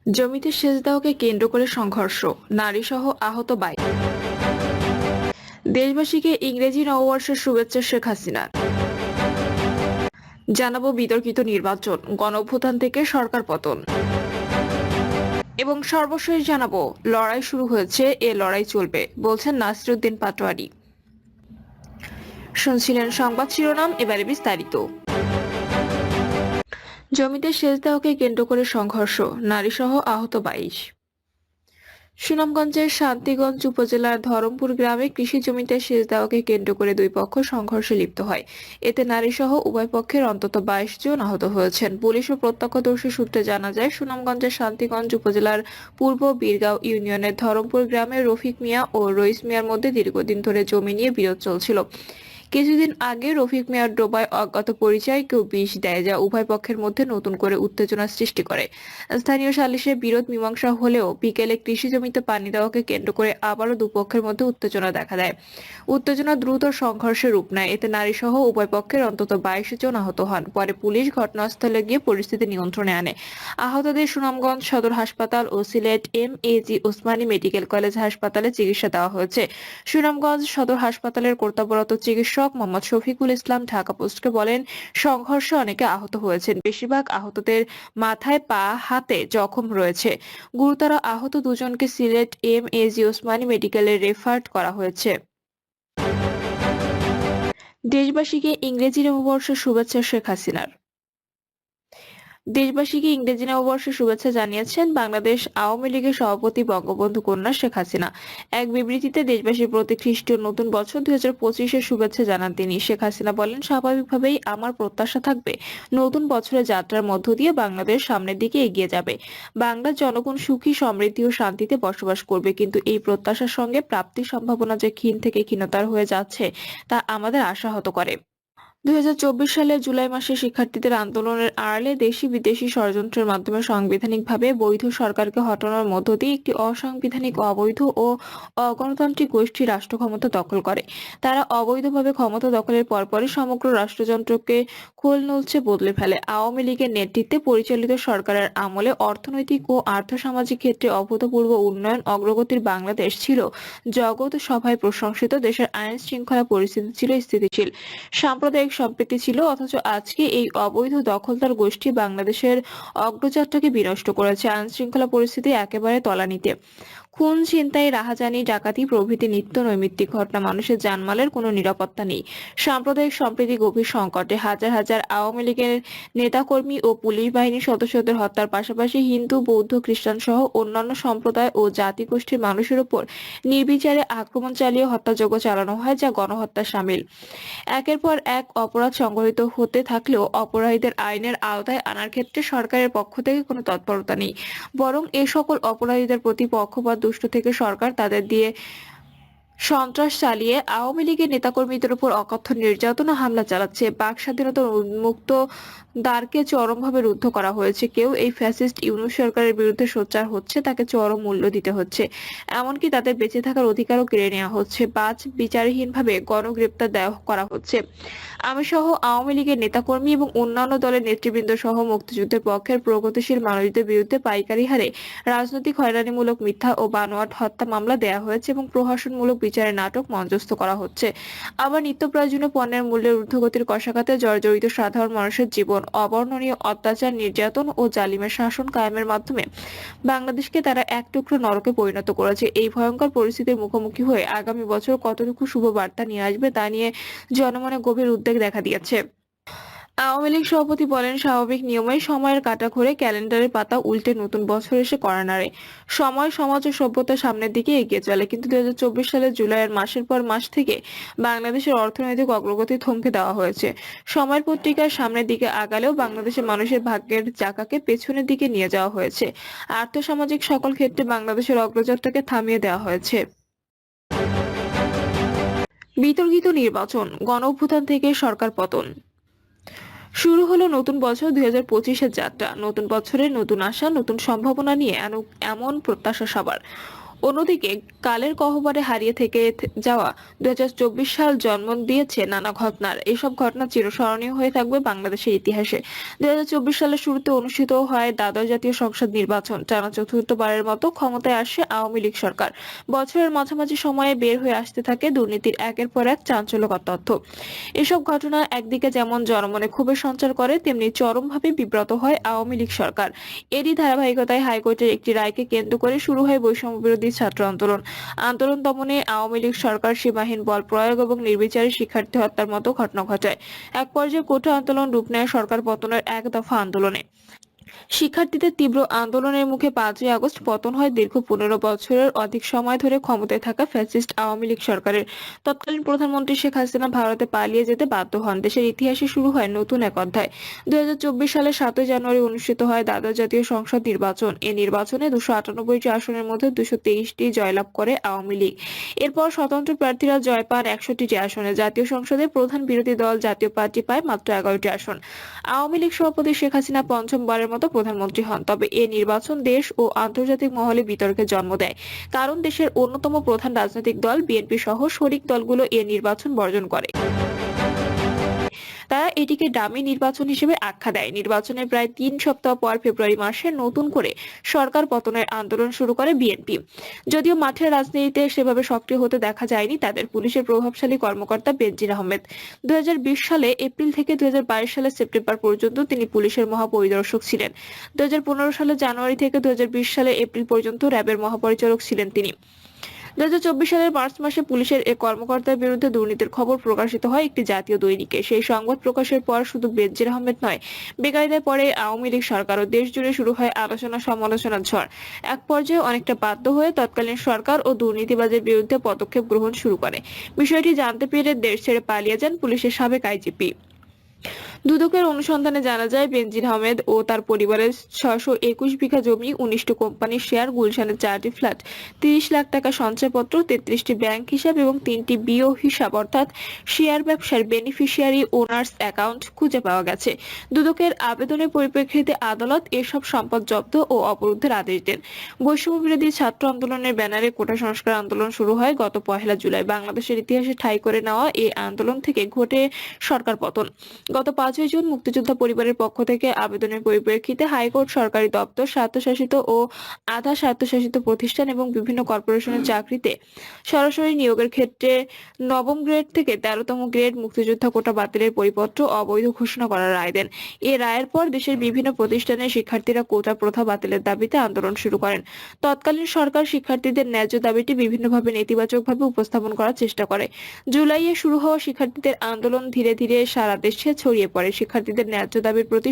জমিতে সেচ দেওয়াকে কেন্দ্র করে সংঘর্ষ, নারীসহ আহত 22। দেশবাসীকে ইংরেজি নববর্ষের শুভেচ্ছা শেখ হাসিনার। জানাবো বিতর্কিত নির্বাচন, গণঅভ্যুত্থান থেকে সরকার পতন এবং সর্বশেষ জানাবো লড়াই শুরু হয়েছে, এ লড়াই চলবে বলছেন নাসিরুদ্দিন পাটোয়ারি। শুনছিলেন সংবাদ শিরোনাম, এবারে বিস্তারিত। জমিতে সেচ দেওয়াকে কেন্দ্র করে সংঘর্ষ, নারীসহ আহত 22। সুনামগঞ্জের শান্তিগঞ্জ উপজেলার ধরমপুর গ্রামে কৃষি জমিতে সেচ দেওয়াকে কেন্দ্র করে দুই পক্ষ সংঘর্ষে লিপ্ত হয়। এতে নারীসহ উভয় পক্ষের অন্তত 22 জন আহত হয়েছেন। পুলিশ ও প্রত্যক্ষদর্শী সূত্রে জানা যায়, সুনামগঞ্জের শান্তিগঞ্জ উপজেলার পূর্ব বীরগাঁও ইউনিয়নের ধরমপুর গ্রামের রফিক মিয়া ও রইস মিয়ার মধ্যে দীর্ঘদিন ধরে জমি নিয়ে বিরোধ চলছিল। কিছুদিন আগে রফিক মিয়ার ডোবায় অজ্ঞাত পরিচয় কেউ বিষ দেয়, যা উভয় পক্ষের মধ্যে নতুন করে উত্তেজনা সৃষ্টি করে। স্থানীয় সালিশে বিরোধ মীমাংসা হলেও বিকেলে কৃষি জমিতে পানি দেওয়াকে কেন্দ্র করে আবারও দুপক্ষের মধ্যে উত্তেজনা দেখা দেয়। উত্তেজনা দ্রুত সংঘর্ষে রূপ নেয়। এতে নারীসহ উভয় পক্ষের অন্তত 22 জন আহত হন। পরে পুলিশ ঘটনাস্থলে গিয়ে পরিস্থিতি নিয়ন্ত্রণে আনে। আহতদের সুনামগঞ্জ সদর হাসপাতাল ও Sylhet MAG Osmani medical college হাসপাতালে চিকিৎসা দেওয়া হয়েছে। সুনামগঞ্জ সদর হাসপাতালের কর্তব্যরত চিকিৎসক মোহাম্মদ শফিকুল ইসলাম ঢাকা পোস্টকে বলেন, সংঘর্ষে অনেকে আহত হয়েছেন। বেশিরভাগ আহতদের মাথায়, পা, হাতে জখম রয়েছে। গুরুতর আহত দুজনকে সিলেট এমএজি ওসমানী মেডিকেলে রেফার করা হয়েছে। দেশবাসীকে ইংরেজি নববর্ষের শুভেচ্ছা শেখ হাসিনার। দেশবাসীকে ইংরেজি নববর্ষের শুভেচ্ছা জানিয়েছেন বাংলাদেশ আওয়ামী লীগের সভাপতি বঙ্গবন্ধু কন্যা শেখ হাসিনা। এক বিবৃতিতে দেশবাসীর প্রতি খ্রিস্টীয় নতুন বছর 2025-এর শুভেচ্ছা জানান তিনি। শেখ হাসিনা বলেন, স্বাভাবিকভাবেই আমার প্রত্যাশা থাকবে নতুন বছরের যাত্রার মধ্য দিয়ে বাংলাদেশ সামনের দিকে এগিয়ে যাবে। বাংলার জনগণ সুখী, সমৃদ্ধি ও শান্তিতে বসবাস করবে, কিন্তু এই প্রত্যাশার সঙ্গে প্রাপ্তির সম্ভাবনা যে ক্ষীণ থেকে ক্ষীণতর হয়ে যাচ্ছে, তা আমাদের আশাহত করে। 2024 সালের জুলাই মাসে শিক্ষার্থীদের আন্দোলনের আড়ালে দেশি বিদেশি ষড়যন্ত্রের মাধ্যমে সাংবিধানিকভাবে বৈধ সরকারকে হটানোর মধ্য দিয়ে একটি অসাংবিধানিক, অবৈধ ও অগণতান্ত্রিক গোষ্ঠী রাষ্ট্র ক্ষমতা দখল করে। তারা অবৈধভাবে ক্ষমতা দখলের পরপরই সমগ্র রাষ্ট্রযন্ত্রকে খোল নলচে বদলে ফেলে। আওয়ামী লীগের নেতৃত্বে পরিচালিত সরকারের আমলে অর্থনৈতিক ও আর্থসামাজিক ক্ষেত্রে অভূতপূর্ব উন্নয়ন অগ্রগতির বাংলাদেশ ছিল জগৎ সভায় প্রশংসিত। দেশের আইন শৃঙ্খলা পরিস্থিতি ছিল স্থিতিশীল, সাম্প্রদায়িক সম্প্রীতি ছিল। অথচ আজকে এই অবৈধ দখলদার গোষ্ঠী বাংলাদেশের অগ্রযাত্রাকে বিনষ্ট করেছে। আইন শৃঙ্খলা পরিস্থিতি একেবারে তলানিতে। খুন, ছিনতাই, রাহাজানি, ডাকাতি প্রভৃতি নিত্য নৈমিত্তিক ঘটনা, মানুষের জানমালের কোনো নিরাপত্তা নেই। সাম্প্রদায়িক সম্প্রীতি গভীর সংকটে। হাজার হাজার আওয়ামী লীগের নেতাকর্মী ও পুলিশ বাহিনীর সদস্যদের হত্যার পাশাপাশি হিন্দু, বৌদ্ধ, খ্রিস্টান সহ অন্যান্য সম্প্রদায় ও জাতিগোষ্ঠীর মানুষের উপর নির্বিচারে আক্রমণ চালিয়ে হত্যাযজ্ঞ চালানো হয়, যা গণহত্যার শামিল। একের পর এক অপরাধ সংঘটিত হতে থাকলেও অপরাধীদের আইনের আওতায় আনার ক্ষেত্রে সরকারের পক্ষ থেকে কোনো তৎপরতা নেই। বরং এ সকল অপরাধীদের প্রতি পক্ষপাত দুষ্ট থেকে সরকার তাদের দিয়ে সন্ত্রাস চালিয়ে আওয়ামী লীগের নেতাকর্মীদের উপর অকথ্য নির্যাতন ও হামলা চালাচ্ছে। বাক স্বাধীনতার উন্মুক্ত দ্বারকে চরমভাবে রুদ্ধ করা হয়েছে। কেউ এই ফ্যাসিস্ট ইউনূস সরকারের বিরুদ্ধে সোচ্চার হচ্ছে, তাকে চরম মূল্য দিতে হচ্ছে। এমনকি তাদের বেঁচে থাকার অধিকারও কেড়ে নেওয়া হচ্ছে। বিচারহীনভাবে গণগ্রেপ্তার দেওয়া করা হচ্ছে। আমি সহ আওয়ামী লীগের নেতাকর্মী এবং অন্যান্য দলের নেতৃবৃন্দ সহ মুক্তিযুদ্ধের পক্ষের প্রগতিশীল মানুষদের বিরুদ্ধে পাইকারি হারে রাজনৈতিক হয়রানিমূলক, মিথ্যা ও বানোয়াট হত্যা মামলা দেয়া হয়েছে এবং প্রহসনমূলক বিচারের নাটক মঞ্চস্থ করা হচ্ছে। আবার নিত্য প্রয়োজনীয় পণ্যের মূল্যের ঊর্ধ্বগতির কষাঘাতে জর্জরিত সাধারণ মানুষের জীবন অবর্ণনীয় অত্যাচার, নির্যাতন ও জালিমের শাসন কায়েমের মাধ্যমে বাংলাদেশকে তারা এক টুকরো নরকে পরিণত করেছে। এই ভয়ঙ্কর পরিস্থিতির মুখোমুখি হয়ে আগামী বছর কতটুকু শুভ বার্তা নিয়ে আসবে তা নিয়ে জনমনে গভীর উদ্বেগ দেখা দিয়েছে। আওয়ামী লীগ সভাপতি বলেন, স্বাভাবিক নিয়মেই সময়ের কাঁটাঘোরে ক্যালেন্ডারের পাতা উল্টে নতুন বছর এসে কড়া নাড়ে। সময়, সমাজ ও সভ্যতার সামনের দিকে এগিয়ে চলে, কিন্তু 2024 সালের জুলাইয়ের মাসের পর মাস থেকে বাংলাদেশের অর্থনৈতিক অগ্রগতি থমকে দেওয়া হয়েছে। সময়ের পত্রিকার সামনের দিকে আগালেও বাংলাদেশের মানুষের ভাগ্যের চাকাকে পেছনের দিকে নিয়ে যাওয়া হয়েছে। আর্থসামাজিক সকল ক্ষেত্রে বাংলাদেশের অগ্রযাত্রাকে থামিয়ে দেওয়া হয়েছে। বিতর্কিত নির্বাচন, গণঅভ্যুত্থান থেকে সরকার পতন। শুরু হলো নতুন বছর 2025-এর যাত্রা। নতুন বছরে নতুন আশা, নতুন সম্ভাবনা নিয়ে এমন প্রত্যাশা সবার। অন্যদিকে কালের গহ্বরে হারিয়ে থেকে যাওয়া 2024 সাল জন্ম দিয়েছে নানা ঘটনার। এসব ঘটনা চিরস্মরণীয় হয়ে থাকবে বাংলাদেশের ইতিহাসে। 2024 সালের শুরুতে অনুষ্ঠিত হয় দ্বাদশ জাতীয় সংসদ নির্বাচন। টানা চতুর্থবারের মতো ক্ষমতায় আসে আওয়ামী লীগ সরকার। বছরের মাঝামাঝি সময়ে বের হয়ে আসতে থাকে দুর্নীতির একের পর এক চাঞ্চল্যকর তথ্য। এসব ঘটনা একদিকে যেমন জনমনে ক্ষোভের সঞ্চার করে, তেমনি চরমভাবে বিব্রত হয় আওয়ামী লীগ সরকার। এরই ধারাবাহিকতায় হাইকোর্টের একটি রায়কে কেন্দ্র করে শুরু হয় বৈষম্য বিরোধী ছাত্র আন্দোলন। আন্দোলন দমনে আওয়ামী লীগ সরকার সীমাহীন বল প্রয়োগ এবং নির্বিচারে শিক্ষার্থী হত্যার মতো ঘটনা ঘটায়। এক পর্যায়ে কোঠা আন্দোলন রূপ নেয় সরকার পতনের এক দফা আন্দোলনে। শিক্ষার্থীদের তীব্র আন্দোলনের মুখে 5ই আগস্ট পতন হয় দীর্ঘ 15 বছরের অধিক সময় ধরে ক্ষমতায় থাকা ফ্যাসিস্ট আওয়ামী লীগ সরকারের। তৎকালীন প্রধানমন্ত্রী শেখ হাসিনা ভারতে পালিয়ে যেতে বাধ্য হন। দেশের ইতিহাসে শুরু হয় নতুন এক অধ্যায়। 2024 সালের 7ই জানুয়ারি অনুষ্ঠিত হয় দ্বাদশ জাতীয় সংসদ নির্বাচন। এই নির্বাচনে 298টি আসনের মধ্যে 223টি জয়লাভ করে আওয়ামী লীগ। এরপর স্বতন্ত্র প্রার্থীরা জয় পান 61টি আসনে। জাতীয় সংসদে প্রধান বিরোধী দল জাতীয় পার্টি পায় মাত্র 11টি আসন। আওয়ামী লীগ সভাপতি শেখ হাসিনা পঞ্চমবারের মতো প্রধানমন্ত্রী হন। তবে এ নির্বাচন দেশ ও আন্তর্জাতিক মহলে বিতর্কের জন্ম দেয়। কারণ দেশের অন্যতম প্রধান রাজনৈতিক দল বিএনপি সহ শরিক দলগুলো এ নির্বাচন বর্জন করে। তারা এটিকে ডামি নির্বাচন হিসেবে আখ্যা দেয়। নির্বাচনের প্রায় 3 সপ্তাহ পর ফেব্রুয়ারি মাসে নতুন করে সরকার পতনের আন্দোলন শুরু করে বিএনপি। যদিও মাঠের রাজনীতিতে সেভাবে সক্রিয় হতে দেখা যায়নি তাদের। পুলিশের প্রভাবশালী কর্মকর্তা বেনজির আহমেদ 2020 সালে এপ্রিল থেকে 2022 সালের সেপ্টেম্বর পর্যন্ত তিনি পুলিশের মহাপরিদর্শক ছিলেন। 2015 সালের জানুয়ারি থেকে 2020 সালের এপ্রিল পর্যন্ত র্যাবের মহাপরিচালক ছিলেন তিনি। 2024 সালের মার্চ মাসে পুলিশের এক কর্মকর্তার বিরুদ্ধে দুর্নীতির খবর প্রকাশিত হয় একটি জাতীয় দৈনিকে। সেই সংবাদ প্রকাশের পর শুধু বেনজির আহমেদ নয়, বেকায়দায় পড়ে আওয়ামী লীগ সরকার ও দেশ জুড়ে শুরু হয় আলোচনা সমালোচনার ঝড়। এক পর্যায়ে অনেকটা বাধ্য হয়ে তৎকালীন সরকার ও দুর্নীতিবাজের বিরুদ্ধে পদক্ষেপ গ্রহণ শুরু করে। বিষয়টি জানতে পেরে দেশ ছেড়ে পালিয়ে যান পুলিশের সাবেক আইজিপি। দুদকের অনুসন্ধানে জানা যায় বেনজির আহমেদ ও তার পরিবারের 621 বিঘা জমি, 19টি কোম্পানির শেয়ার, গুলশানের 4টি ফ্ল্যাট, 30 লাখ টাকা সঞ্চয়পত্র, 33টি ব্যাংক হিসাব এবং 3টি বিও হিসাব অর্থাৎ শেয়ার ব্যবসার বেনিফিশিয়ারি ওনার্স অ্যাকাউন্ট খুঁজে পাওয়া গেছে। দুদকের আবেদনের পরিপ্রেক্ষিতে আদালত এসব সম্পদ জব্দ ও অবরুদ্ধের আদেশ দেন। বৈষম্য বিরোধী ছাত্র আন্দোলনের ব্যানারে কোটা সংস্কার আন্দোলন শুরু হয় গত 1 জুলাই। বাংলাদেশের ইতিহাসে ঠাঁই করে নেওয়া এই আন্দোলন থেকে ঘটে সরকার পতন। গত 5ই জুন মুক্তিযোদ্ধা পরিবারের পক্ষ থেকে আবেদনের পরিপ্রেক্ষিতে হাইকোর্ট সরকারি দপ্তর, স্বায়ত্তশাসিত ও আধা স্বায়ত্তশাসিত প্রতিষ্ঠান এবং বিভিন্ন কর্পোরেশনের চাকরিতে সরাসরি নিয়োগের ক্ষেত্রে নবম গ্রেড থেকে 13তম গ্রেড মুক্তিযোদ্ধা কোটা বাতিলের পরিপত্র অবৈধ ঘোষণা করার রায় দেন। এ রায়ের পর দেশের বিভিন্ন প্রতিষ্ঠানের শিক্ষার্থীরা কোটা প্রথা বাতিলের দাবিতে আন্দোলন শুরু করেন। তৎকালীন সরকার শিক্ষার্থীদের ন্যায্য দাবিটি বিভিন্নভাবে নেতিবাচকভাবে উপস্থাপন করার চেষ্টা করে। জুলাইয়ে শুরু হওয়া শিক্ষার্থীদের আন্দোলন ধীরে ধীরে সারা দেশে ছড়িয়ে পড়ে। শিক্ষার্থীদের ন্যায্য দাবির প্রতি